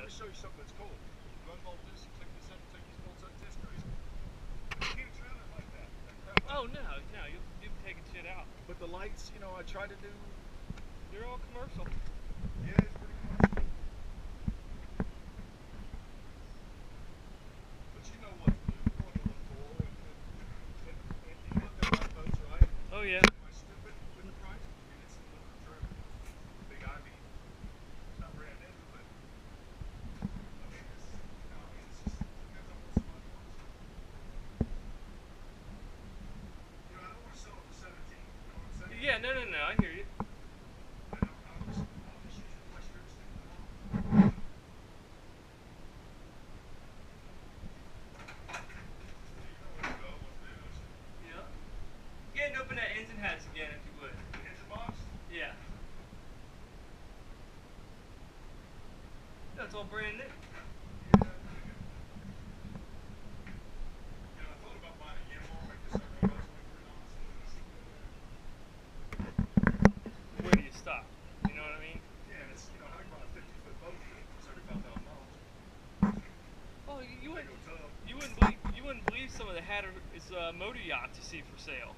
to show you something that's cool. Run bolt this, take this out, take these bolts out, this crazy. You can't drown it like that. Oh no, you'll be taking shit out. But the lights, you know, I try to do. They're all commercial. Yeah, it's pretty commercial. But you know what to do. You want to look cool, and you look at my boats, right? Oh yeah. Am I stupid with the price? I mean, it's a little trim. Big Ivy. It's not brand new, but I mean, it's just depends on what somebody wants. You know, I don't want to sell it for 17. You know what I'm saying? Yeah, no, I hear you. I'll just use your question and stick them on. You know where to go, what to do, don't you? Yeah. Get and open that engine hatch again if you would. The engine box? Yeah. That's all brand new. Yeah, pretty good. You know, I thought about buying a Yamaha like this. I rode out $23. Where do you stop? You know what I mean? Yeah, and it's, you know, how do you buy a 50-foot boat for $75,000? Oh, you Big old tub. wouldn't believe some of the motor yachts you see for sale.